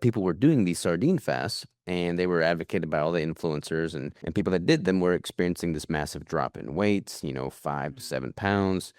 people were doing these sardine fasts, and they were advocated by all the influencers, and people that did them were experiencing this massive drop in weight, 5 to 7 pounds,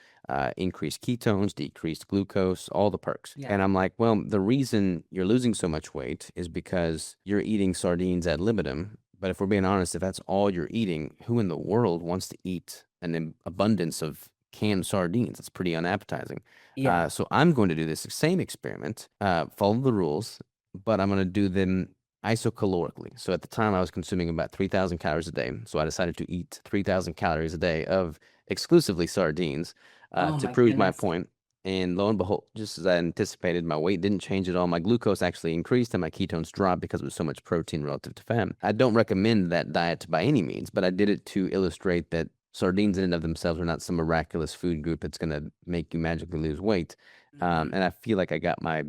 increased ketones, decreased glucose, all the perks. Yeah. And I'm like, well, the reason you're losing so much weight is because you're eating sardines ad libitum. But if we're being honest, if that's all you're eating, who in the world wants to eat an abundance of canned sardines? It's pretty unappetizing. Yeah. So I'm going to do this same experiment, follow the rules, but I'm going to do them isocalorically. So at the time, I was consuming about 3,000 calories a day. So I decided to eat 3,000 calories a day of exclusively sardines Oh to my prove my goodness. point. And lo and behold, just as I anticipated, my weight didn't change at all. My glucose actually increased and my ketones dropped because it was so much protein relative to fat. I don't recommend that diet by any means, but I did it to illustrate that sardines in and of themselves are not some miraculous food group that's going to make you magically lose weight. Mhm. And I feel like I got my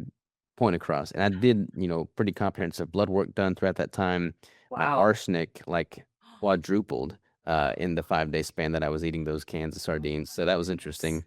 point across. And I did, pretty comprehensive blood work done throughout that time. My Wow. arsenic like quadrupled in the 5 day span that I was eating those cans of Oh sardines. my So that was goodness. interesting.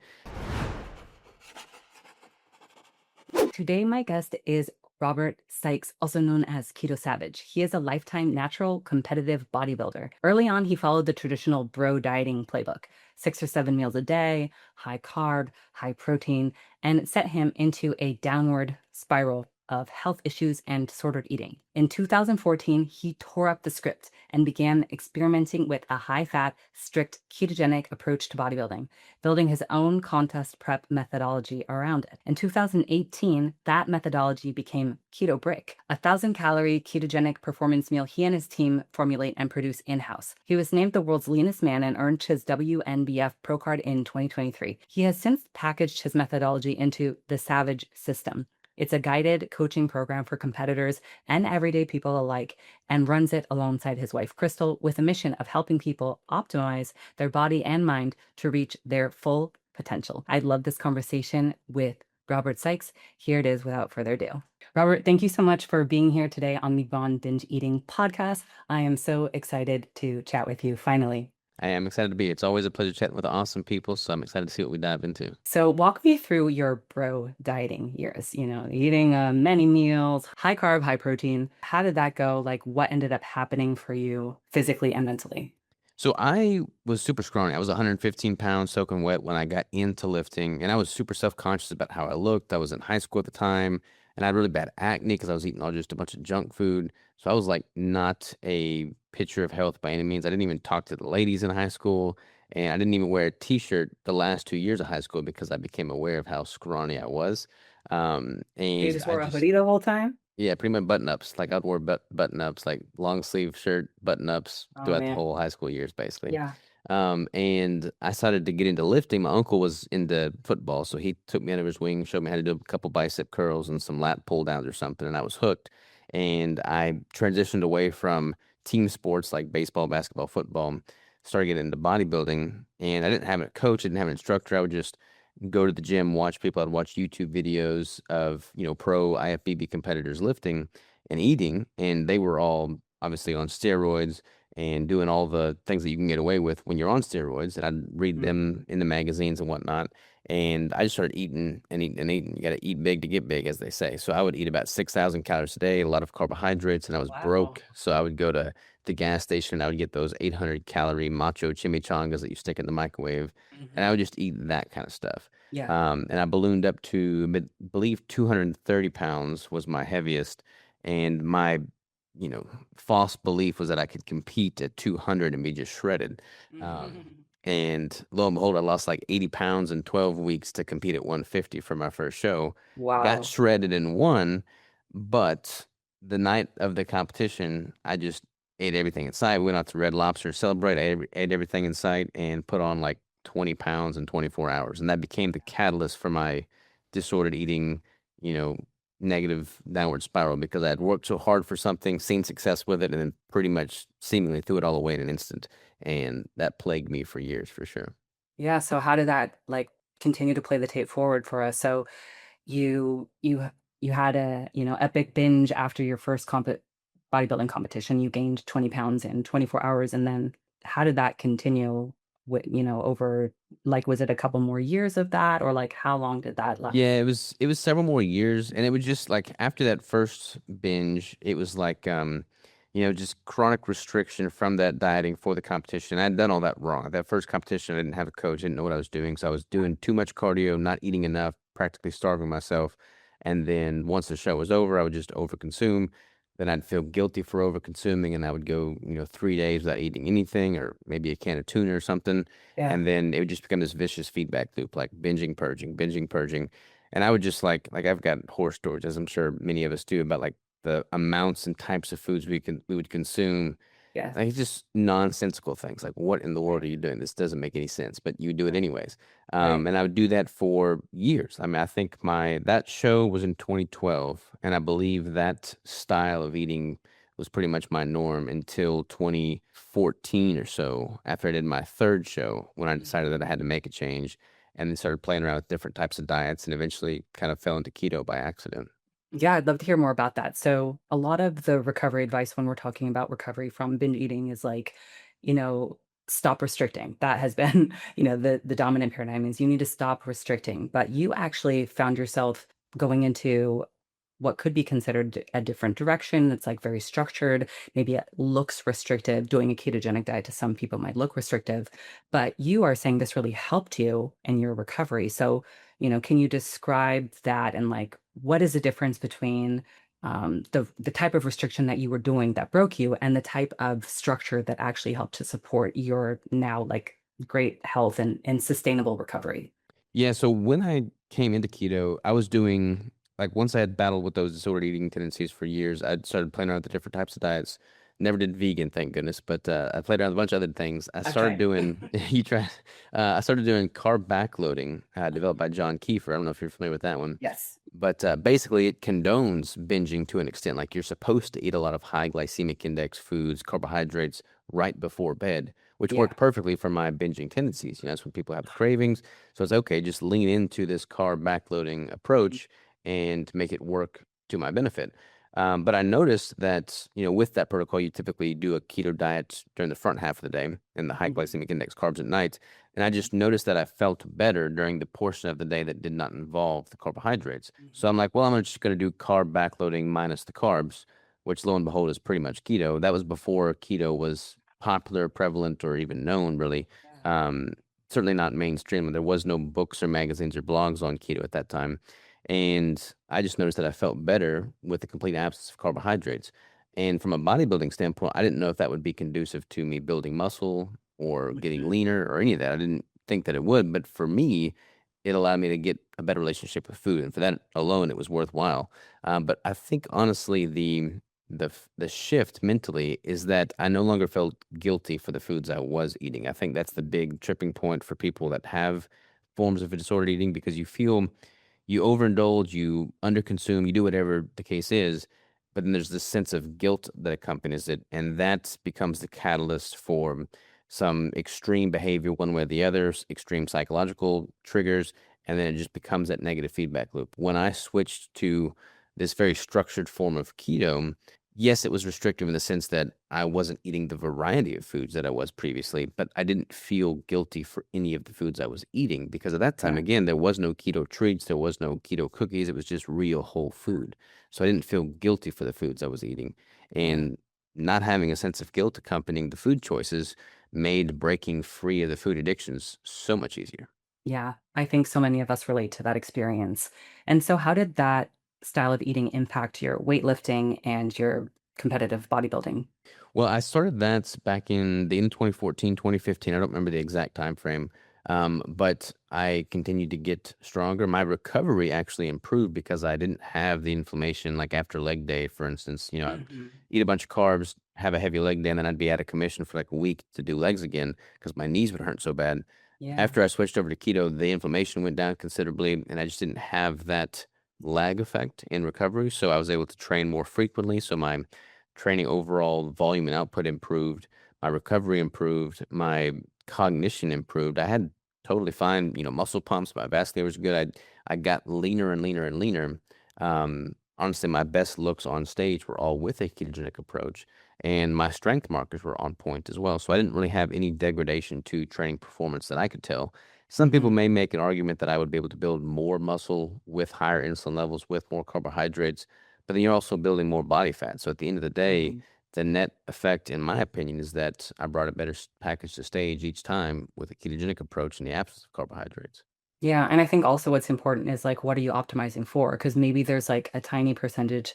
Today, my guest is Robert Sikes, also known as Keto Savage. He is a lifetime natural competitive bodybuilder. Early on, he followed the traditional bro dieting playbook, 6 or 7 meals a day, high carb, high protein, and it set him into a downward spiral of health issues and disordered eating. In 2014, he tore up the script and began experimenting with a high fat, strict ketogenic approach to bodybuilding, building his own contest prep methodology around it. In 2018, that methodology became Keto Brick, a 1,000-calorie ketogenic performance meal he and his team formulate and produce in-house. He was named the world's leanest man and earned his WNBF pro card in 2023. He has since packaged his methodology into the Savage system. It's a guided coaching program for competitors and everyday people alike, and runs it alongside his wife, Crystal, with a mission of helping people optimize their body and mind to reach their full potential. I love this conversation with Robert Sikes. Here it is without further ado. Robert, thank you so much for being here today on the Bond Binge Eating podcast. I am so excited to chat with you finally. I am excited to be. It's always a pleasure chatting with awesome people, so I'm excited to see what we dive into. So walk me through your bro dieting years, eating many meals, high carb, high protein. How did that go? Like what ended up happening for you physically and mentally? So I was super scrawny. I was 115 pounds soaking wet when I got into lifting, and I was super self-conscious about how I looked. I was in high school at the time, and I had really bad acne because I was eating all just a bunch of junk food. So I was like not a picture of health by any means. I didn't even talk to the ladies in high school, and I didn't even wear a t-shirt the last 2 years of high school because I became aware of how scrawny I was. You And just I wore a just hoodie the whole time? yeah, pretty much button-ups. Like, I'd wear button-ups, like, long sleeve shirt, button-ups Oh throughout the man. whole high school years, basically. Yeah. And I started to get into lifting. My uncle was into football, so he took me under his wing, showed me how to do a couple bicep curls and some lat pull downs or something, and I was hooked. And I transitioned away from team sports like baseball, basketball, football, started getting into bodybuilding, and I didn't have a coach, I didn't have an instructor. I would just go to the gym, watch people. I'd watch YouTube videos of, pro IFBB competitors lifting and eating, and they were all obviously on steroids and doing all the things that you can get away with when you're on steroids. And I'd read Mhm. them in the magazines and whatnot. And I just started eating and eating and eating. You got to eat big to get big, as they say. So I would eat about 6,000 calories a day, a lot of carbohydrates, and I was Wow. broke. So I would go to the gas station and I would get those 800-calorie macho chimichangas that you stick in the microwave. And I Mhm. would just eat that kind of stuff. Yeah. And I ballooned up to, believe 230 pounds was my heaviest. And my, false belief was that I could compete at 200 and be just shredded. Um, and lo and behold, I lost like 80 pounds in 12 weeks to compete at 150 for my first show. Got Wow. shredded and won, but the night of the competition, I just ate everything in sight. We went out to Red Lobster to celebrate. Ate everything in sight and put on like 20 pounds in 24 hours. And that became the catalyst for my disordered eating, you know, negative downward spiral because I had worked so hard for something, seen success with it, and then pretty much seemingly threw it all away in an instant. And that plagued me for years, for sure. Yeah, so how did that like continue to play the tape forward for us? So you had a, epic binge after your first bodybuilding competition. You gained 20 pounds in 24 hours. And then how did that continue over, like, was it a couple more years of that, or like how long did that last? Yeah, it was several more years, and it was just like after that first binge, it was like just chronic restriction from that dieting for the competition. I'd done all that wrong. That first competition, I didn't have a coach, didn't know what I was doing, so I was doing too much cardio, not eating enough, practically starving myself. And then once the show was over, I would just overconsume. Then I'd feel guilty for overconsuming, and I would go, 3 days without eating anything, or maybe a can of tuna or something. Yeah. And then it would just become this vicious feedback loop, like binging, purging. And I would just like I've got horror stories, as I'm sure many of us do, about like the amounts and types of foods we would consume. Yes. Like, it's just nonsensical things. Like, what in the world Right. are you doing? This doesn't make any sense, but you do it anyways. Right. And I would do that for years. I mean, I think that show was in 2012, and I believe that style of eating was pretty much my norm until 2014 or so, after I did my third show, when I decided that I had to make a change, and then started playing around with different types of diets, and eventually kind of fell into keto by accident. Yeah, I'd love to hear more about that. So, a lot of the recovery advice when we're talking about recovery from binge eating is like, you know, stop restricting. That has been, the dominant paradigm is you need to stop restricting. But you actually found yourself going into what could be considered a different direction. It's like very structured. Maybe it looks restrictive. Doing a ketogenic diet to some people might look restrictive, but you are saying this really helped you in your recovery. So, can you describe that, and like what is the difference between the type of restriction that you were doing that broke you and the type of structure that actually helped to support your now like great health and sustainable recovery? Yeah, so when I came into keto, I was doing like once I had battled with those disordered eating tendencies for years, I started playing around with the different types of diets. Never did vegan, thank goodness, but I played around with a bunch of other things. I started Okay. doing you try I started doing carb backloading, developed by John Kiefer. I don't know if you're familiar with that one. Yes. But basically, it condones binging to an extent. Like, you're supposed to eat a lot of high glycemic index foods, carbohydrates right before bed, which Yeah. worked perfectly for my binging tendencies. That's when people have the cravings. So it's okay, just lean into this carb backloading approach and make it work to my benefit. But I noticed that, with that protocol, you typically do a keto diet during the front half of the day and the high Mhm. glycemic index carbs at night. And I just noticed that I felt better during the portion of the day that did not involve the carbohydrates. So I'm Mhm. like, well, I'm just going to do carb backloading minus the carbs, which lo and behold is pretty much keto. That was before keto was popular, prevalent, or even known, really. Yeah. Um, Certainly not mainstream. There was no books or magazines or blogs on keto at that time. And I just noticed that I felt better with the complete absence of carbohydrates. And from a bodybuilding standpoint, I didn't know if that would be conducive to me building muscle or getting Mhm. leaner or any of that. I didn't think that it would, but for me, it allowed me to get a better relationship with food, and for that alone, it was worthwhile. But I think honestly, the shift mentally is that I no longer felt guilty for the foods I was eating. I think that's the big tripping point for people that have forms of disordered eating, because you overindulge, you underconsume, you do whatever the case is, but then there's this sense of guilt that accompanies it, and that becomes the catalyst for some extreme behavior one way or the other, extreme psychological triggers, and then it just becomes that negative feedback loop. When I switched to this very structured form of keto, yes, it was restrictive in the sense that I wasn't eating the variety of foods that I was previously, but I didn't feel guilty for any of the foods I was eating, because at that time, Yeah. again, there was no keto treats, there was no keto cookies, it was just real whole food. So I didn't feel guilty for the foods I was eating. Yeah. And not having a sense of guilt accompanying the food choices made breaking free of the food addictions so much easier. Yeah, I think so many of us relate to that experience. And so how did that style of eating impact your weightlifting and your competitive bodybuilding? Well, I started that back in the end of 2014, 2015. I don't remember the exact time frame. But I continued to get stronger. My recovery actually improved because I didn't have the inflammation like after leg day, for instance. I'd Mhm. eat a bunch of carbs, have a heavy leg day, and then I'd be out of commission for like a week to do legs again because my knees would hurt so bad. Yeah. After I switched over to keto, the inflammation went down considerably, and I just didn't have that lag effect in recovery. So I was able to train more frequently. So my training overall volume and output improved, my recovery improved, my cognition improved. I had totally fine, muscle pumps. My vascular was good. I got leaner and leaner and leaner. honestly, my best looks on stage were all with a ketogenic approach, and my strength markers were on point as well. So I didn't really have any degradation to training performance that I could tell. Some people Mhm, may make an argument that I would be able to build more muscle with higher insulin levels, with more carbohydrates, but then you're also building more body fat. So at the end of the day, mhm. the net effect, in my opinion, is that I brought a better package to stage each time with a ketogenic approach in the absence of carbohydrates. Yeah, and I think also what's important is, like, what are you optimizing for? Because maybe there's, like, a tiny percentage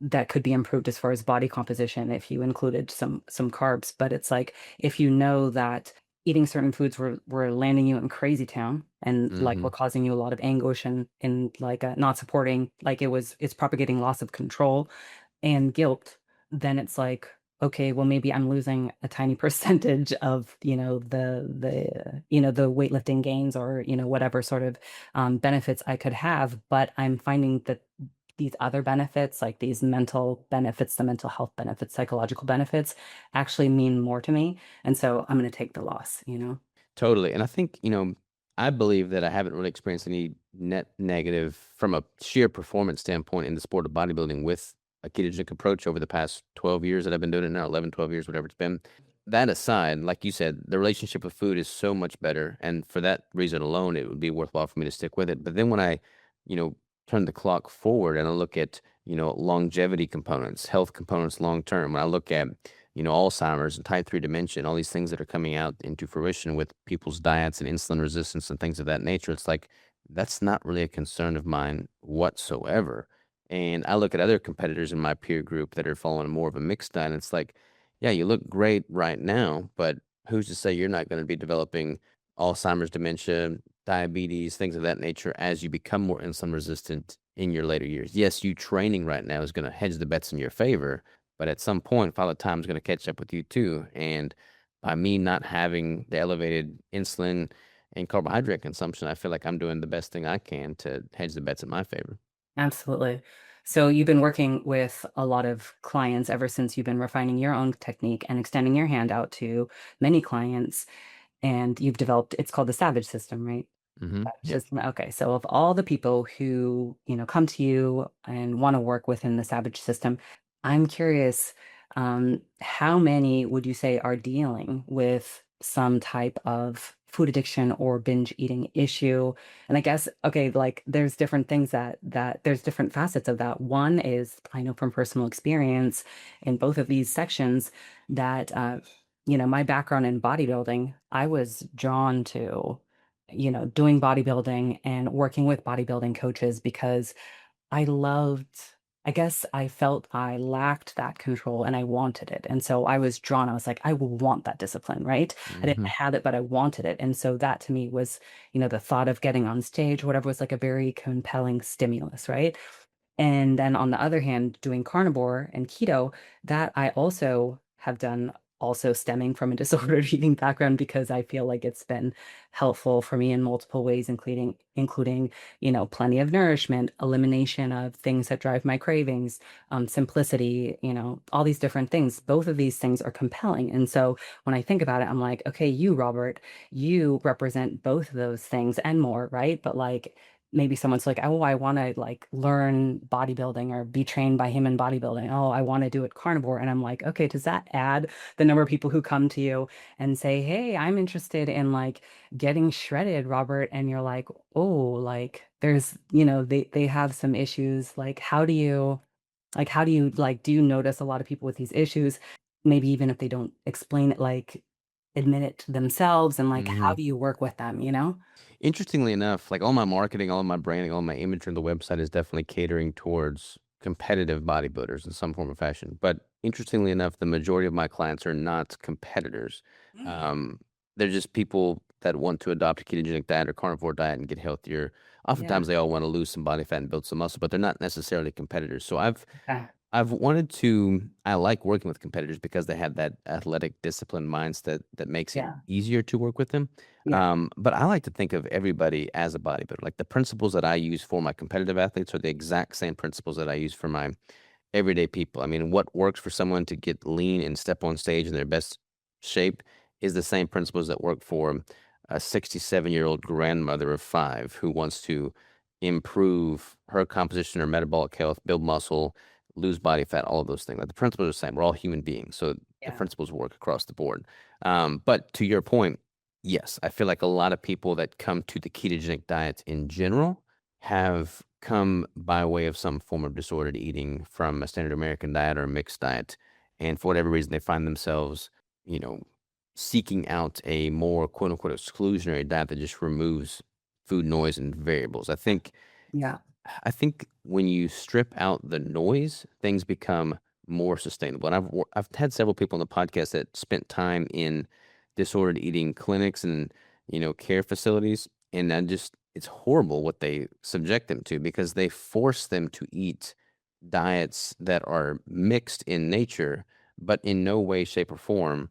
that could be improved as far as body composition if you included some carbs, but it's like, if you know that eating certain foods were landing you in crazy town and, like, Hmm. were causing you a lot of anguish and, like, not supporting, like, it's propagating loss of control and guilt, then it's like, okay, well, maybe I'm losing a tiny percentage of, the weightlifting gains or, whatever sort of benefits I could have. But I'm finding that these other benefits, like these mental benefits, the mental health benefits, psychological benefits, actually mean more to me. And so I'm going to take the loss. Totally. And I think, I believe that I haven't really experienced any net negative from a sheer performance standpoint in the sport of bodybuilding with a ketogenic approach over the past 12 years that I've been doing it now, 11, 12 years, whatever it's been. That aside, like you said, the relationship with food is so much better. And for that reason alone, it would be worthwhile for me to stick with it. But then when I, you know, turn the clock forward and I look at, longevity components, health components long term, when I look at Alzheimer's and type 3 dementia and all these things that are coming out into fruition with people's diets and insulin resistance and things of that nature. It's like, that's not really a concern of mine whatsoever. And I look at other competitors in my peer group that are following more of a mixed diet. And it's like, yeah, you look great right now, but who's to say you're not going to be developing Alzheimer's, dementia, diabetes, things of that nature as you become more insulin resistant in your later years? Yes, you training right now is going to hedge the bets in your favor, but at some point, Father Time's gonna catch up with you too, and by me not having the elevated insulin and carbohydrate consumption, I feel like I'm doing the best thing I can to hedge the bets in my favor. Absolutely. So you've been working with a lot of clients ever since you've been refining your own technique and extending your hand out to many clients, and you've developed, it's called the Savage system, right? Mhm. Savage Yep. system. Okay. So of all the people who, come to you and want to work within the Savage system, I'm curious, how many would you say are dealing with some type of food addiction or binge eating issue? And I guess, okay, like, there's different things that there's different facets of that. One is, I know from personal experience in both of these sections that my background in bodybuilding, I was drawn to, doing bodybuilding and working with bodybuilding coaches because I loved, I guess I felt I lacked that control and I wanted it. And so I was drawn. I was like, I want that discipline, right? I didn't Mhm. have it, but I wanted it. And so that to me was, the thought of getting on stage, whatever, was like a very compelling stimulus, right? And then on the other hand, doing carnivore and keto, that I also have done, also stemming from a disordered eating background, because I feel like it's been helpful for me in multiple ways, including, plenty of nourishment, elimination of things that drive my cravings, simplicity, all these different things. Both of these things are compelling. And so when I think about it, I'm like, okay, you, Robert, you represent both of those things and more, right? But like, maybe someone's like, "Oh, I wanna, like, learn bodybuilding or be trained by him in bodybuilding. Oh, I wanna do it carnivore." And I'm like, "Okay, does that add the number of people who come to you and say, 'Hey, I'm interested in, like, getting shredded, Robert,'" and you're like, "Oh, like, there's, they have some issues." Like, do you notice a lot of people with these issues, maybe even if they don't explain it, like, admit it to themselves, and, like, how Mhm. do you work with them? Interestingly enough, like, all my marketing, all of my branding, all my image on the website is definitely catering towards competitive bodybuilders in some form or fashion. But interestingly enough, the majority of my clients are not competitors. Mm. Um, they're just people that want to adopt a ketogenic diet or carnivore diet and get healthier. Yeah. Oftentimes, they all want to lose some body fat and build some muscle, but they're not necessarily competitors. So Okay. I've wanted to I like working with competitors because they have that athletic discipline mindset that makes it Yeah. easier to work with them. Yeah. But I like to think of everybody as a bodybuilder. Like, the principles that I use for my competitive athletes are the exact same principles that I use for my everyday people. I mean, what works for someone to get lean and step on stage in their best shape is the same principles that work for a 67-year-old grandmother of five who wants to, improve her composition or metabolic health, build muscle, lose body fat, all of those things. Like the principles are the same. We're all human beings, so the Yeah. principles work across the board. But to your point, yes, I feel like a lot of people that come to the ketogenic diet in general have come by way of some form of disordered eating from a standard American diet or a mixed diet. And for whatever reason, they find themselves, you know, seeking out a more quote unquote exclusionary diet that just removes food noise and variables. Yeah. I think when you strip out the noise, things become more sustainable. And I've had several people on the podcast that spent time in disordered eating clinics and care facilities, and it's horrible what they subject them to because they force them to eat diets that are mixed in nature, but in no way, shape, or form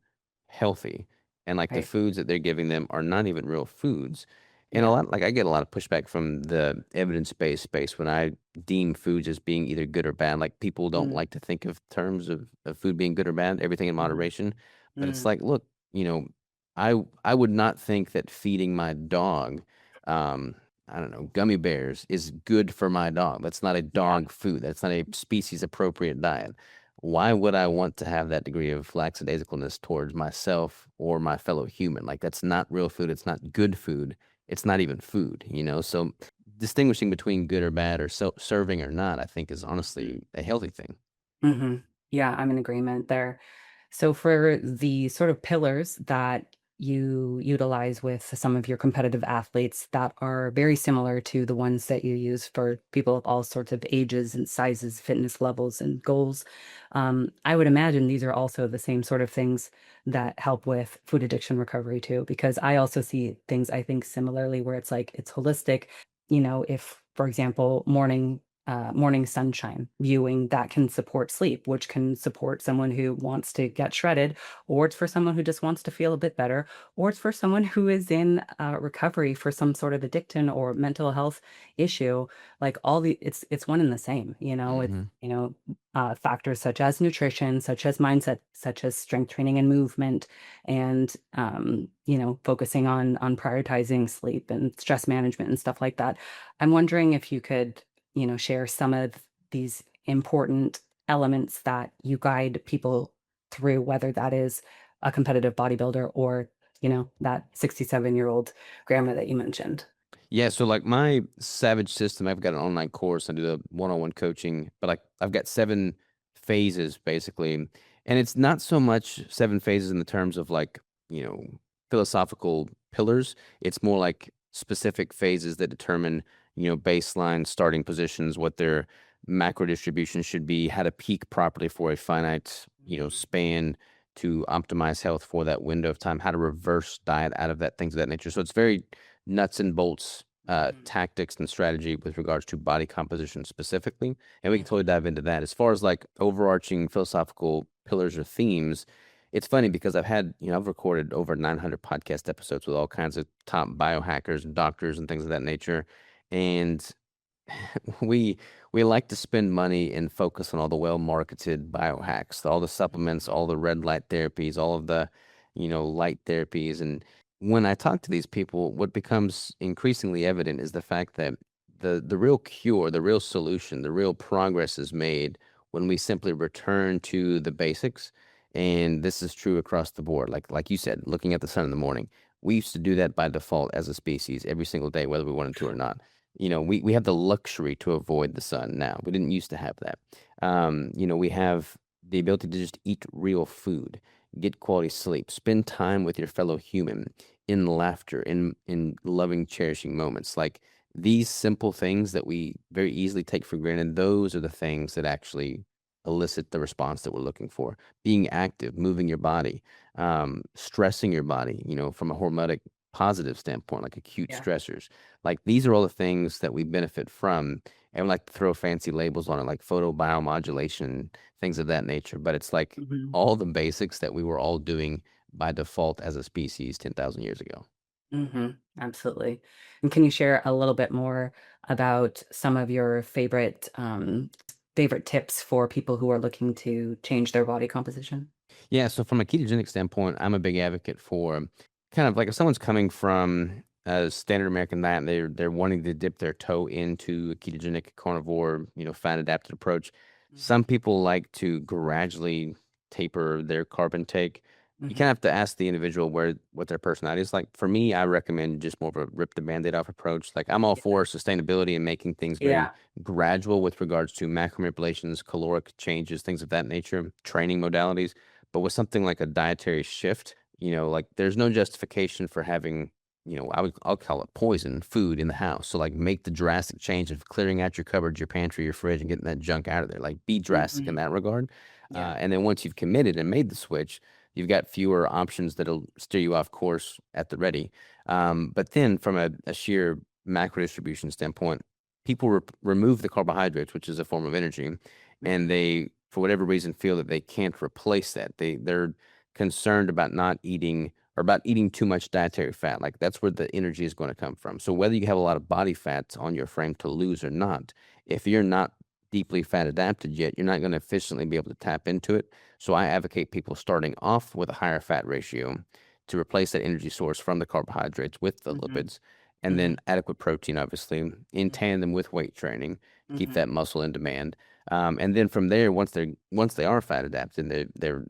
healthy. And like the Right. foods that they're giving them are not even real foods. And Yeah. I get a lot of pushback from the evidence-based space when I deem foods as being either good or bad. Like people don't Mm, like to think of terms of food being good or bad, everything in mhm, moderation. But it's mm, like, look, you know, I would not think that feeding my dog, um, I don't know, gummy bears is good for my dog. That's not a yeah. dog food. That's not a species appropriate diet. Why would I want to have that degree of lackadaisicalness towards myself or my fellow human? Like that's not real food. It's not good food. It's not even food. So distinguishing between good or bad or serving or not, I think is Mhm. honestly a healthy thing. Mhm. Yeah, I'm in agreement there. So for the sort of pillars that you utilize with some of your competitive athletes that are very similar to the ones that you use for people of all sorts of ages and sizes, fitness levels, and goals, I would imagine these are also the same sort of things that help with food addiction recovery too, because I also see things I think similarly where it's like it's holistic. If, for example, morning sunshine viewing that can support sleep, which can support someone who wants to get shredded, or it's for someone who just wants to feel a bit better, or it's for someone who is in recovery for some sort of addiction or mental health issue. Like it's one and the same. It's Hmm. factors such as nutrition, such as mindset, such as strength training and movement, and focusing on prioritizing sleep and stress management and stuff like that. I'm wondering if you could share some of these important elements that you guide people through, whether that is a competitive bodybuilder or, that 67-year-old grandma that you mentioned. Yeah, so like my Savage system, I've got an online course. I do the one-on-one coaching, but like I've got 7 phases basically. And it's not so much 7 phases in the terms of like, you know, philosophical pillars. It's more like specific phases that determine, baseline starting positions, what their macro distribution should be, how to peak properly for a finite, Mhm, span to optimize health for that window of time, how to reverse diet out of that, things of that nature. So it's very nuts and bolts mhm, tactics and strategy with regards to body composition specifically. And we can totally mhm, dive into that. As far as like overarching philosophical pillars or themes, it's funny because I've recorded over 900 podcast episodes with all kinds of top biohackers and doctors and things of that nature. And we we like to spend money and focus on all the well-marketed biohacks, all the supplements, mhm, all the red light therapies, all of the, light therapies. And when I talk to these people, what becomes increasingly evident is the fact that the real cure, the real solution, the real progress is made when we simply return to the basics. And this is true across the board. Like you said, looking at the sun in the morning. We used to do that by default as a species every single day, whether we wanted to or not. We have the luxury to avoid the sun now. We didn't used to have that. We have the ability to just eat real food, get quality sleep, spend time with your fellow human in laughter, in loving, cherishing moments. Like these simple things that we very easily take for granted, those are the things that actually elicit the response that we're looking for. Being active, moving your body, stressing your body, from a hormetic positive standpoint, like acute Yeah. stressors. Like these are all the things that we benefit from. And we like to throw fancy labels on it, like photobiomodulation, things of that nature. But it's like Mhm, all the basics that we were all doing by default as a species 10,000 years ago. mhm, absolutely. And can you share a little bit more about some of your favorite tips for people who are looking to change their body composition? Yeah, so from a ketogenic standpoint, I'm a big advocate for kind of like if someone's coming from standard American diet, and they're wanting to dip their toe into a ketogenic carnivore, fat adapted approach. Some people like to gradually taper their carb intake. You Mm-hmm. kind of have to ask the individual what their personality is like. For me, I recommend just more of a rip the band-aid off approach. Like I'm all for sustainability and making things very Yeah. gradual with regards to macro manipulations, caloric changes, things of that nature, training modalities. But with something like a dietary shift, like there's no justification for having, I'll call it poison food in the house. So like make the drastic change of clearing out your cupboards, your pantry, your fridge, and getting that junk out of there. Like be drastic in Mm-hmm. that regard. Yeah. And then once you've committed and made the switch, you've got fewer options that'll steer you off course at the ready. But then from a sheer macro distribution standpoint, people remove the carbohydrates, which is a form of energy, and Mm-hmm. they, for whatever reason, feel that they can't replace that. They're concerned about not eating or about eating too much dietary fat. Like that's where the energy is going to come from. So whether you have a lot of body fat on your frame to lose or not, if you're not deeply fat adapted yet, you're not going to efficiently be able to tap into it. So I advocate people starting off with a higher fat ratio to replace that energy source from the carbohydrates with the Mm-hmm. lipids, and Mm-hmm. then adequate protein, obviously, in tandem with weight training to keep Mm-hmm. that muscle in demand. And then from there, once they are fat adapted, their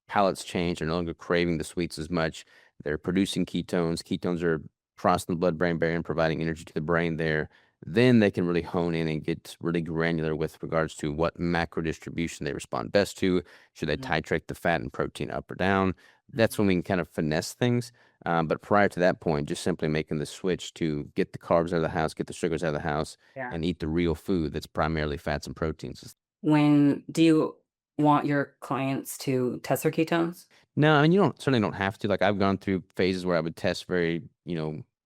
palates change. They're no longer craving the sweets as much. They're producing ketones. Ketones are crossing the blood-brain barrier and providing energy to the brain there. Then they can really hone in and get really granular with regards to what macro distribution they respond best to. Should they titrate the fat and protein up or down? That's when Mm-hmm. we can kind of finesse things. But prior to that point, just simply making the switch to get the carbs out of the house, get the sugars out of the house, Yeah. and eat the real food that's primarily fats and proteins. When do you want your clients to test their ketones? No, I mean, you certainly don't have to. Like I've gone through phases where I would test very,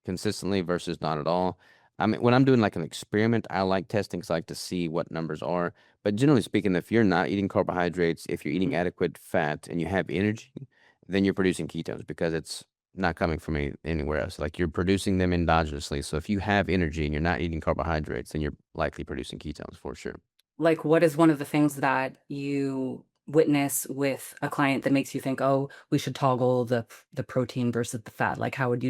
consistently versus not at all. I mean, when I'm doing like an experiment, I like testing because I like to see what numbers are. But generally speaking, if you're not eating carbohydrates, if you're eating Mhm. adequate fat and you have energy, then you're producing ketones because it's not coming from anywhere else. Like you're producing them endogenously. So if you have energy and you're not eating carbohydrates, then you're likely producing ketones for sure. Like, what is one of the things that you witness with a client that makes you think, "Oh, we should toggle the protein versus the fat?" Like, how would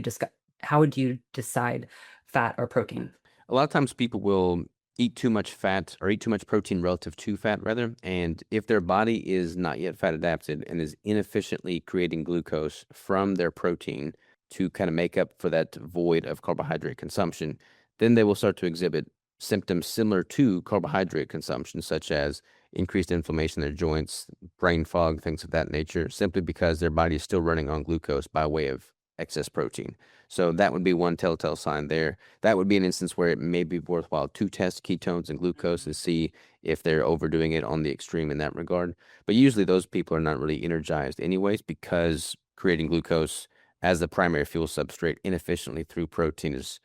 you decide fat or protein? A lot of times people will eat too much fat or eat too much protein relative to fat rather. And if their body is not yet fat adapted and is inefficiently creating glucose from their protein to kind of make up for that void of carbohydrate consumption, then they will start to exhibit symptoms similar to carbohydrate consumption, such as increased inflammation in their joints, brain fog, things of that nature, simply because their body is still running on glucose by way of excess protein. So that would be one telltale sign there. That would be an instance where it may be worthwhile to test ketones and glucose and Mhm. see if they're overdoing it on the extreme in that regard. But usually those people are not really energized anyways because creating glucose as the primary fuel substrate inefficiently through protein is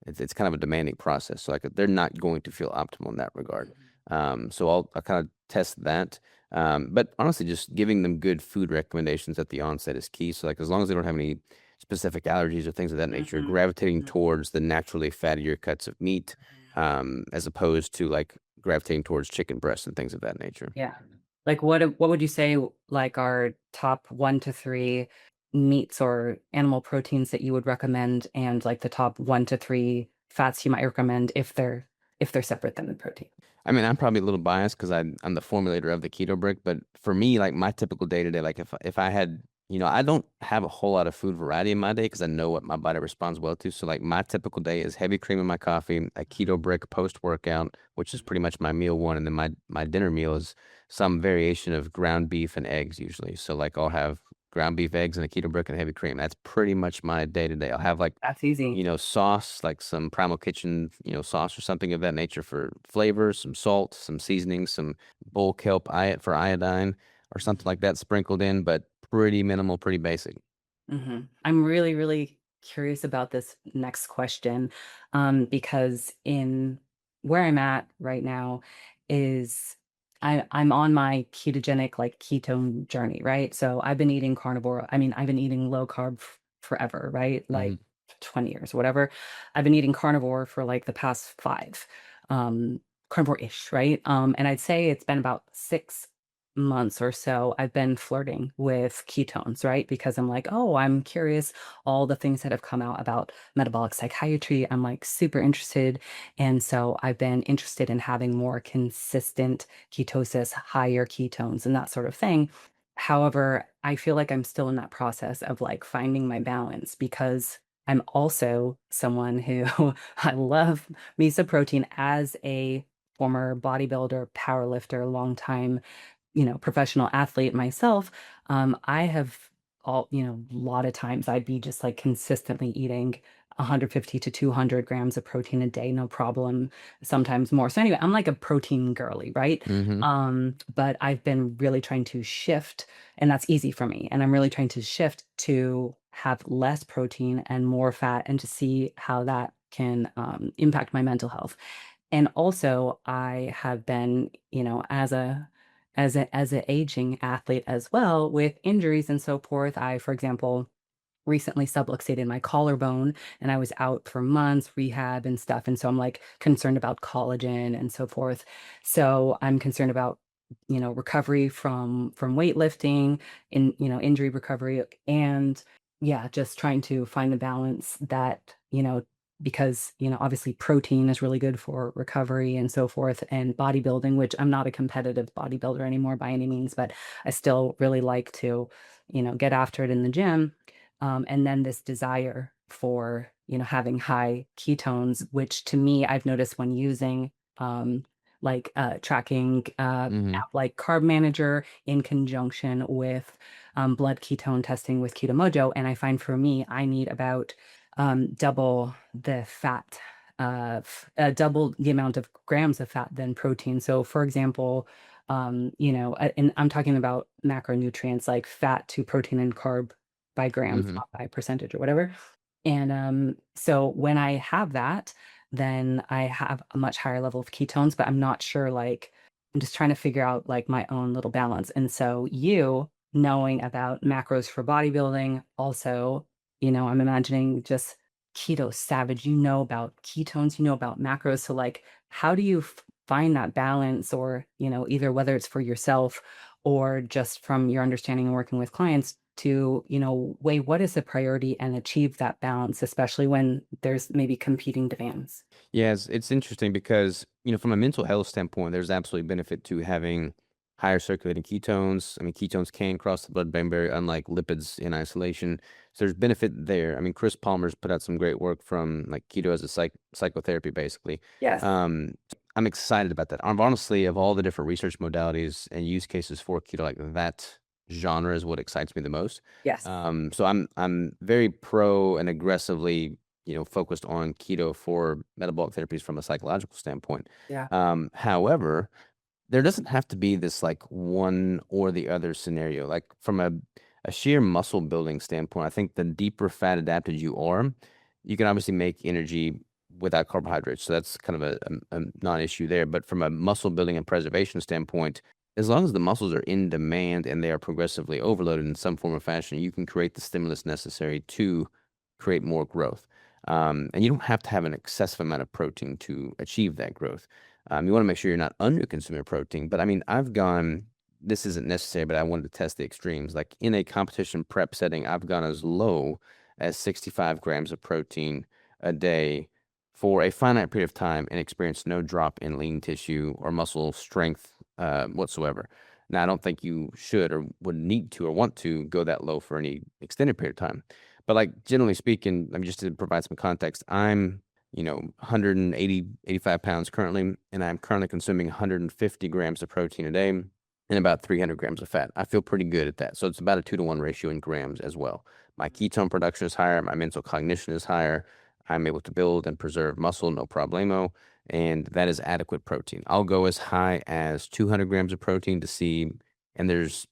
it's kind of a demanding process. So like they're not going to feel optimal in that regard. Mhm. So I'll kind of test that. But honestly, just giving them good food recommendations at the onset is key. So like as long as they don't have any specific allergies or things of that nature, Mhm. gravitating Mhm. towards the naturally fattier cuts of meat, as opposed to like gravitating towards chicken breasts and things of that nature. Yeah. Like, what would you say, like, are top 1 to 3 meats or animal proteins that you would recommend, and, like, the top 1 to 3 fats you might recommend if they're separate than the protein? I mean, I'm probably a little biased because I'm the formulator of the Keto Brick, but for me, like my typical day to day, like if I had, I don't have a whole lot of food variety in my day because I know what my body responds well to. So like my typical day is heavy cream in my coffee, a Keto Brick post workout, which is pretty much my meal one, and then my dinner meal is some variation of ground beef and eggs usually. So like I'll have ground beef, eggs, and a Keto Brick and heavy cream. That's pretty much my day to day. I'll have like That's easy. sauce, like some Primal Kitchen, sauce or something of that nature for flavor, some salt, some seasoning, some bull kelp for iodine or something like Mhm. that sprinkled in, but pretty minimal, pretty basic. Mhm. I'm really, really curious about this next question, because in where I'm at right now is I'm on my ketogenic, like, ketone journey, right? So I've been eating carnivore. I mean, I've been eating low carb forever, right? Like Mhm. 20 years, whatever. I've been eating carnivore for like the past 5, carnivore-ish, right? And I'd say it's been about 6 months or so, I've been flirting with ketones, right? Because I'm like, oh, I'm curious all the things that have come out about metabolic psychiatry. I'm like super interested. And so I've been interested in having more consistent ketosis, higher ketones, and that sort of thing. However, I feel like I'm still in that process of like finding my balance because I'm also someone who I love me some protein as a former bodybuilder, powerlifter, long time, professional athlete myself. I have a lot of times I'd be just like consistently eating 150 to 200 grams of protein a day, no problem, sometimes more. So anyway, I'm like a protein girly, right? Mm-hmm. But I've been really trying to shift, and that's easy for me. And I'm really trying to shift to have less protein and more fat and to see how that can impact my mental health. And also, I have been, as a aging athlete as well with injuries and so forth. I, for example, recently subluxated my collarbone and I was out for months, rehab and stuff. And so I'm like concerned about collagen and so forth. So I'm concerned about, recovery from weightlifting, injury recovery, and yeah, just trying to find the balance that, because, obviously protein is really good for recovery and so forth, and bodybuilding, which I'm not a competitive bodybuilder anymore by any means, but I still really like to, get after it in the gym. And then this desire for, having high ketones, which to me, I've noticed when using tracking Mm-hmm. app like Carb Manager in conjunction with blood ketone testing with Keto Mojo. And I find for me, I need about double the fat double the amount of grams of fat than protein. So, for example, and I'm talking about macronutrients like fat to protein and carb by grams, Mm-hmm. not by percentage or whatever. And so when I have that, then I have a much higher level of ketones, but I'm not sure, like, I'm just trying to figure out like my own little balance. And so you knowing about macros for bodybuilding, also, I'm imagining just Keto Savage, about ketones, about macros. So like, how do you find that balance, or, either whether it's for yourself or just from your understanding and working with clients to, weigh what is the priority and achieve that balance, especially when there's maybe competing demands. Yeah, it's interesting because, from a mental health standpoint, there's absolutely benefit to having higher circulating ketones. I mean, ketones can cross the blood-brain barrier, unlike lipids in isolation. So there's benefit there. I mean, Chris Palmer's put out some great work from like keto as a psychotherapy, basically. Yes. I'm excited about that. Honestly, of all the different research modalities and use cases for keto, like that genre is what excites me the most. Yes. So I'm very pro and aggressively focused on keto for metabolic therapies from a psychological standpoint. Yeah. However, there doesn't have to be this like one or the other scenario. Like from a sheer muscle building standpoint, I think the deeper fat adapted you are, you can obviously make energy without carbohydrates. So that's kind of a non-issue there. But from a muscle building and preservation standpoint, as long as the muscles are in demand and they are progressively overloaded in some form or fashion, you can create the stimulus necessary to create more growth. And you don't have to have an excessive amount of protein to achieve that growth. You want to make sure you're not under consuming protein. But I mean, this isn't necessary, but I wanted to test the extremes. Like in a competition prep setting, I've gone as low as 65 grams of protein a day for a finite period of time and experienced no drop in lean tissue or muscle strength whatsoever. Now, I don't think you should or would need to or want to go that low for any extended period of time. But like generally speaking, I mean, just to provide some context, I'm 180, 85 pounds currently, and I'm currently consuming 150 grams of protein a day and about 300 grams of fat. I feel pretty good at that. So it's about a 2-to-1 ratio in grams as well. My ketone production is higher. My mental cognition is higher. I'm able to build and preserve muscle, no problemo. And that is adequate protein. I'll go as high as 200 grams of protein to see, and there's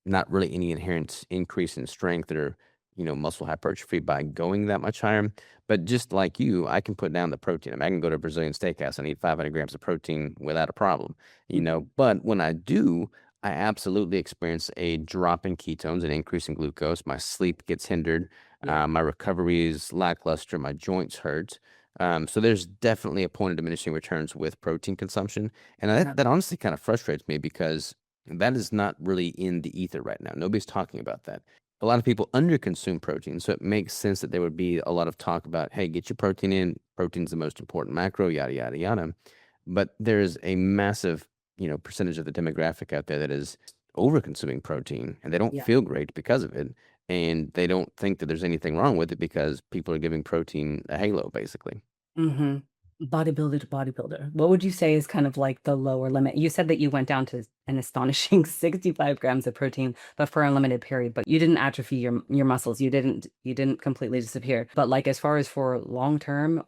not really any inherent increase in strength or muscle hypertrophy by going that much higher. But just like you, I can put down the protein. I mean, I can go to a Brazilian steakhouse and eat 500 grams of protein without a problem. But when I do, I absolutely experience a drop in ketones, an increase in glucose. My sleep gets hindered. Yeah. My recovery is lackluster. My joints hurt. So there's definitely a point of diminishing returns with protein consumption. And Yeah. that honestly kind of frustrates me because That is not really in the ether right now. Nobody's talking about that. A lot of people underconsume protein, so it makes sense that there would be a lot of talk about, hey, get your protein in. Protein's the most important macro, yada yada yada. But there's a massive, percentage of the demographic out there that is over-consuming protein, and they don't Yeah. feel great because of it, and they don't think that there's anything wrong with it because people are giving protein a halo, basically. Mm-hmm. Bodybuilder to bodybuilder. What would you say is kind of like the lower limit? You said that you went down to an astonishing 65 grams of protein, but for a limited period, but you didn't atrophy your muscles. You didn't completely disappear. But like as far as for long term,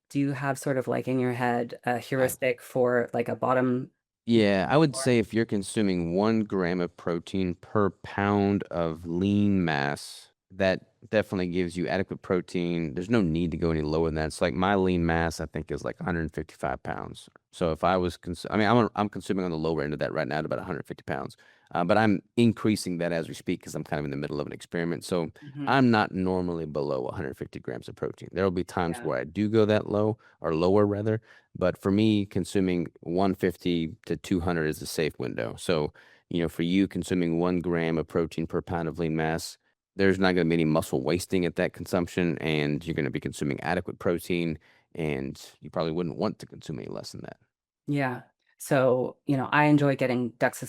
do you have sort of like in your head a heuristic for like a bottom Yeah, I would floor? say if you're consuming 1 gram of protein per pound of lean mass, that definitely gives you adequate protein. There's no need to go any lower than that. It's like my lean mass, I think, is like 155 pounds. So if I was, I mean, I'm consuming on the lower end of that right now at about 150 pounds. But I'm increasing that as we speak because I'm kind of in the middle of an experiment. So Hmm. I'm not normally below 150 grams of protein. There will be times Yeah. where I do go that low or lower rather. But for me, consuming 150 to 200 is a safe window. So, for you consuming 1 gram of protein per pound of lean mass, there's not going to be any muscle wasting at that consumption, and you're going to be consuming adequate protein, and you probably wouldn't want to consume any less than that. Yeah. So, I enjoy getting DEXA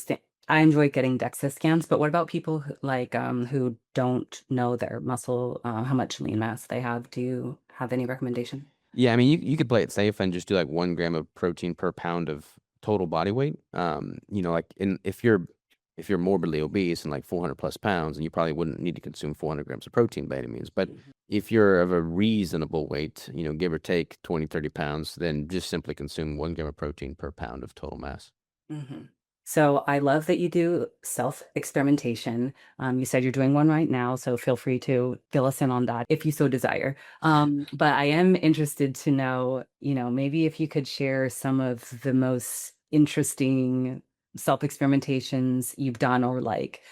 scans, but what about people who don't know their muscle, how much lean mass they have? Do you have any recommendation? Yeah, I mean, you could play it safe and just do like 1 gram of protein per pound of total body weight. Like if you're morbidly obese and like 400 plus pounds, and you probably wouldn't need to consume 400 grams of protein by any means. But Mhm. if you're of a reasonable weight, give or take 20, 30 pounds, then just simply consume 1 gram of protein per pound of total mass. Mhm. So I love that you do self-experimentation. You said you're doing one right now, so feel free to fill us in on that if you so desire. But I am interested to know, maybe if you could share some of the most interesting self-experimentations you've done, or like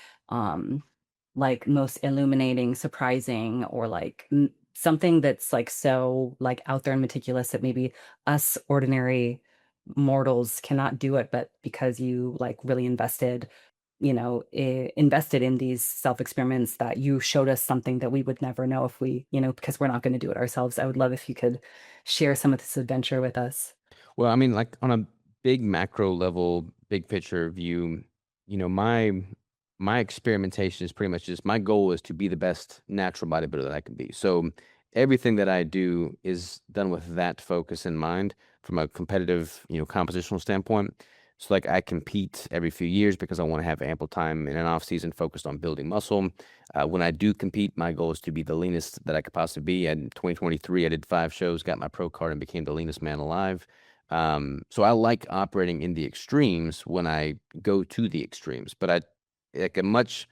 most illuminating, surprising, or like something that's like so like out there and meticulous that maybe us ordinary mortals cannot do it, but because you like really invested in these self experiments, that you showed us something that we would never know if because we're not going to do it ourselves. I would love if you could share some of this adventure with us. Well, I mean, like on a big macro level, big picture view, my experimentation is pretty much just my goal is to be the best natural bodybuilder that I can be. So everything that I do is done with that focus in mind from a competitive, compositional standpoint. So like I compete every few years because I want to have ample time in an off season focused on building muscle. When I do compete, my goal is to be the leanest that I could possibly be. In 2023, I did 5 shows, got my pro card, and became the leanest man alive. So I like operating in the extremes when I go to the extremes, but I like a much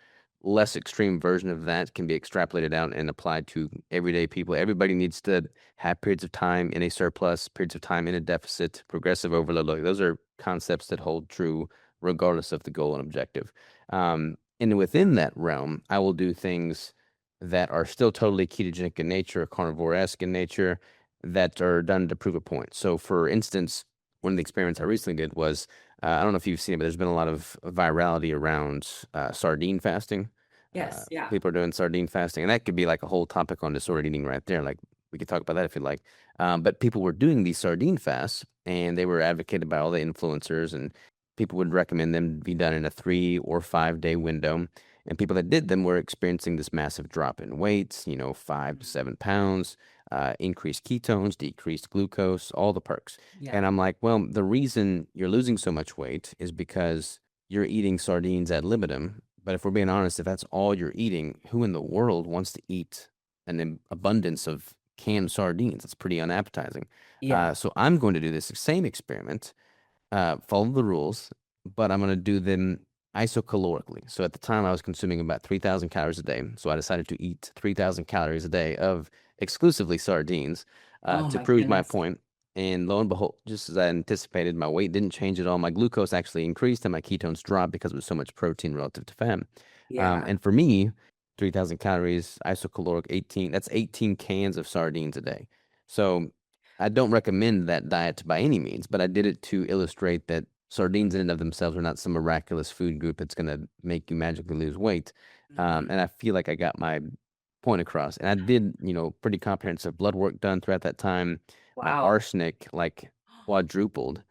less extreme version of that can be extrapolated out and applied to everyday people. Everybody needs to have periods of time in a surplus, periods of time in a deficit, progressive overload. Like those are concepts that hold true regardless of the goal and objective. And within that realm, I will do things that are still totally ketogenic in nature, carnivore-esque in nature, that are done to prove a point. So, for instance, one of the experiments I recently did was I don't know if you've seen it, but there's been a lot of virality around sardine fasting. Yes, yeah. People are doing sardine fasting, and that could be like a whole topic on disordered eating right there. Like we could talk about that if you'd like. But people were doing these sardine fasts, and they were advocated by all the influencers, and people would recommend them be done in a 3 or 5 day window. And people that did them were experiencing this massive drop in weight, 5 to 7 pounds, increased ketones, decreased glucose, all the perks. Yeah. And I'm like, well, the reason you're losing so much weight is because you're eating sardines ad libitum. But if we're being honest, if that's all you're eating, who in the world wants to eat an abundance of canned sardines? That's pretty unappetizing. Yeah. So I'm going to do this same experiment, follow the rules, but I'm going to do them isocalorically. So at the time, I was consuming about 3,000 calories a day. So I decided to eat 3,000 calories a day of exclusively sardines Oh to my prove my goodness. point. And lo and behold, just as I anticipated, my weight didn't change at all. My glucose actually increased and my ketones dropped because it was so much protein relative to fat. Yeah. And for me, 3,000 calories, isocaloric 18, that's 18 cans of sardines a day. So I don't recommend that diet by any means, but I did it to illustrate that sardines in and of themselves are not some miraculous food group that's going to make you magically lose weight. Mhm. And I feel like I got my point across. And I did, pretty comprehensive blood work done throughout that time. My Wow. arsenic like quadrupled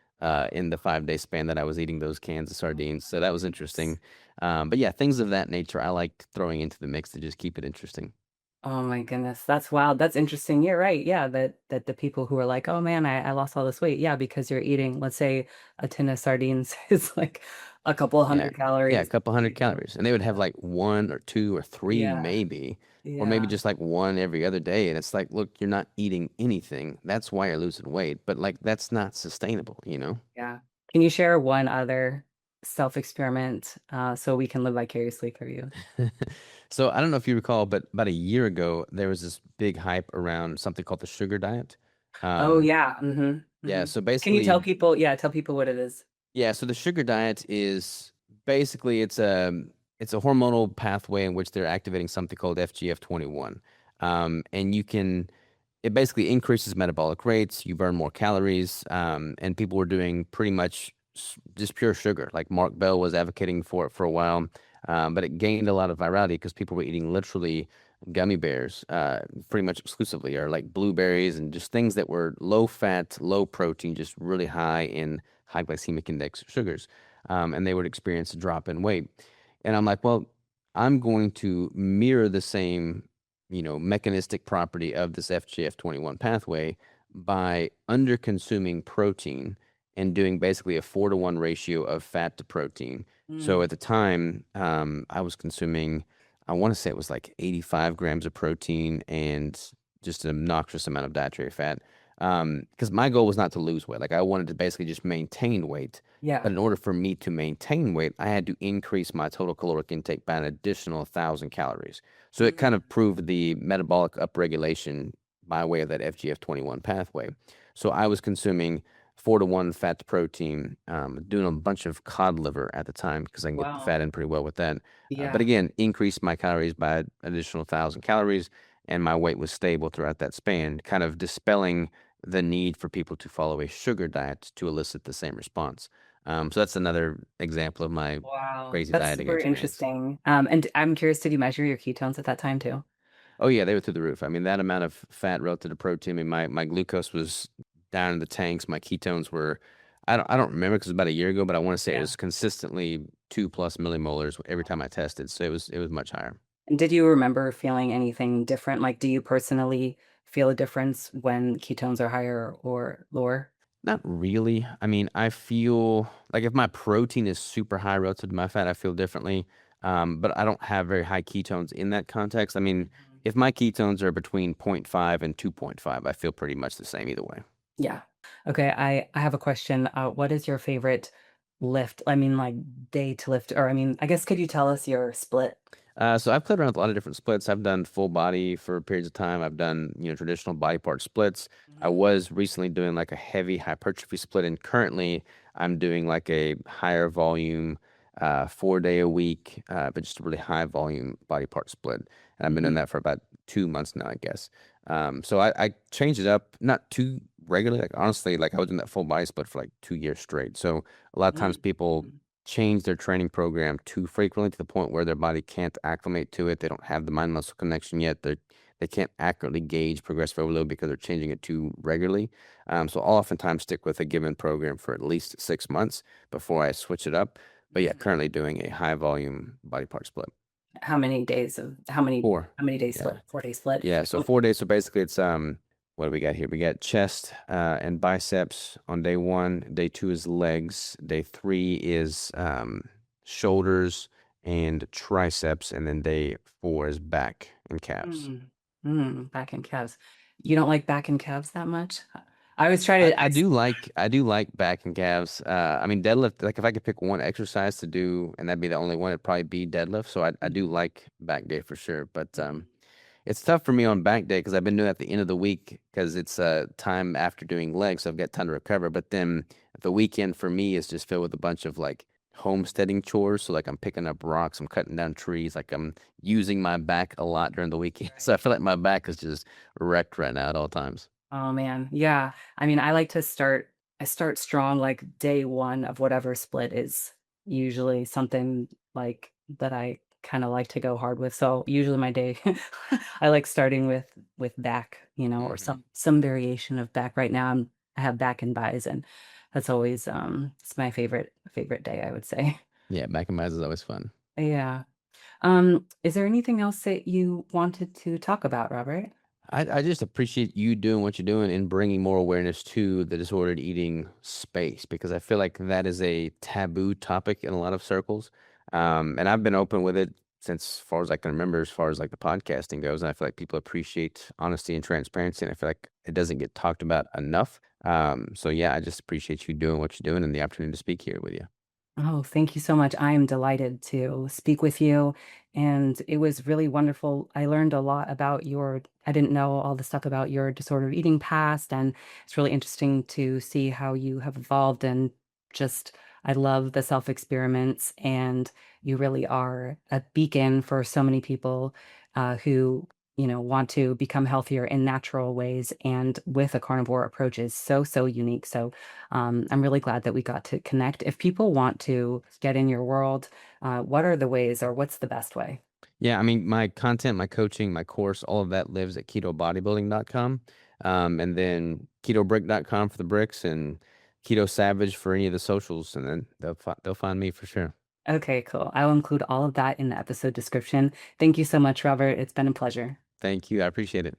in the 5-day span that I was eating those cans of Oh sardines. my So that was goodness. interesting. But yeah, things of that nature I liked throwing into the mix to just keep it interesting. Oh my goodness, that's wild. That's interesting. You're right. Yeah, that the people who are like, "Oh man, I lost all this weight." Yeah, because you're eating, let's say, a tin of sardines is like a couple Yeah. hundred Yeah, a calories. couple hundred You know? calories. And they would have like one or two or three Yeah, maybe, or maybe yeah, just like one every other day. And it's like, look, you're not eating anything. That's why you're losing weight. But like that's not sustainable, you know? yeah. Can you share one other self-experiment so we can live vicariously through you? So I don't know if you recall, but about a year ago, there was this big hype around something called the sugar diet. Oh Um, yeah. yeah, so Can you tell basically, people, yeah, tell people what it is? yeah, so the sugar diet is basically it's a hormonal pathway in which they're activating something called FGF21. And it basically increases metabolic rates, you burn more calories, and people were doing pretty much just pure sugar. Like Mark Bell was advocating for it for a while, but it gained a lot of virality because people were eating literally gummy bears, pretty much exclusively, or like blueberries and just things that were low fat, low protein, just really high in high glycemic index sugars. And they would experience a drop in weight. And I'm like, well, I'm going to mirror the same, mechanistic property of this FGF21 pathway by under consuming protein and doing basically a 4-to-1 ratio of fat to protein. So Mm, at the time, I was consuming, I want to say it was like 85 grams of protein and just an obnoxious amount of dietary fat. Because my goal was not to lose weight. Like I wanted to basically just maintain weight. yeah. But in order for me to maintain weight, I had to increase my total caloric intake by an additional 1,000 calories. So it kind Mm, of proved the metabolic upregulation by way of that FGF21 pathway. So I was consuming 4-to-1 fat to protein, doing a bunch of cod liver at the time because I can get the wow. fat in pretty well with that. But Yeah. again, increased my calories by an additional 1,000 calories, and my weight was stable throughout that span, kind of dispelling the need for people to follow a sugar diet to elicit the same response. So that's another example of my Wow. crazy That's dieting super experience. interesting. And I'm curious, did you measure your ketones at that time too? Oh yeah, they were through the roof. I mean, that amount of fat relative to protein. I mean, my glucose was down in the tanks. My ketones were, I don't remember because it was about a year ago, but I want to say it Yeah. was consistently 2+ millimolars every time I tested. So it was much higher. And did you remember feeling anything different? Like, do you personally feel a difference when ketones are higher or lower? Not really. I mean, I feel like if my protein is super high relative to my fat, I feel differently. But I don't have very high ketones in that context. I mean, Mhm. if my ketones are between zero point 0.5 and 2.5, I feel pretty much the same either way. Yeah. Okay, I have a question. What is your favorite lift? I mean, like day to lift, or I mean, I guess could you tell us your split? So I've played around with a lot of different splits. I've done full body for periods of time. I've done, traditional body part splits. I Mhm. was recently doing like a heavy hypertrophy split, and currently I'm doing like a higher volume, 4-day a week, but just a really high volume body part split. And I've been doing Mhm. that for about 2 months now, I guess. So I changed it up, not too regularly. Like honestly, like I was doing that full body split for like 2 years straight. So a lot of times Mhm. people Mhm. change their training program too frequently to the point where their body can't acclimate to it. They don't have the mind muscle connection yet. They can't accurately gauge progressive overload because they're changing it too regularly. So I'll oftentimes stick with a given program for at least 6 months before I switch it up. But yeah, Mhm. currently doing a high volume body part split. How many days of Four. how many days Yeah. split? 4 day split. Yeah. So 4 days. So basically it's what do we got here? We got chest and biceps on day one. Day two is legs. Day three is shoulders and triceps, and then day four is back and calves. Mm. Back and calves. You don't like back and calves that much? I always try I, to I do like I do like back and calves. I mean deadlift. Like if I could pick one exercise to do, and that'd be the only one, it'd probably be deadlift. So I do like back day for sure. But Mhm. it's tough for me on back day because I've been doing it at the end of the week because it's time after doing legs, so I've got time to recover. But then the weekend for me is just filled with a bunch of like homesteading chores. So like I'm picking up rocks, I'm cutting down trees, like I'm using my back a lot during the weekend. So I Right. feel like my back is just wrecked right now at all times. Oh man, yeah. I mean, I like to start. I start strong, like day one of whatever split is usually something like that I kind of like to go hard with. So usually my day, I like starting with back, or Hmm. some variation of back. Right now I have back and buys, and that's always it's my favorite day, I would say. Yeah, back in is always fun. Yeah. Is there anything else that you wanted to talk about, Robert? I just appreciate you doing what you're doing and bringing more awareness to the disordered eating space because I feel like that is a taboo topic in a lot of circles. And I've been open with it since as far as I can remember, as far as like the podcasting goes. And I feel like people appreciate honesty and transparency. And I feel like it doesn't get talked about enough. So yeah, I just appreciate you doing what you're doing and the opportunity to speak here with you. Oh, thank you so much. I am delighted to speak with you. And it was really wonderful. I learned a lot about I didn't know all the stuff about your disordered eating past. And it's really interesting to see how you have evolved. And just, I love the self experiments. And you really are a beacon for so many people who, want to become healthier in natural ways and with a carnivore approach is so, so unique. So, I'm really glad that we got to connect. If people want to get in your world, what are the ways or what's the best way? Yeah, I mean, my content, my coaching, my course, all of that lives at ketobodybuilding.com. And then ketobrick.com for the bricks and Keto Savage for any of the socials. And then they'll find me for sure. Okay, cool. I will include all of that in the episode description. Thank you so much, Robert. It's been a pleasure. Thank you. I appreciate it.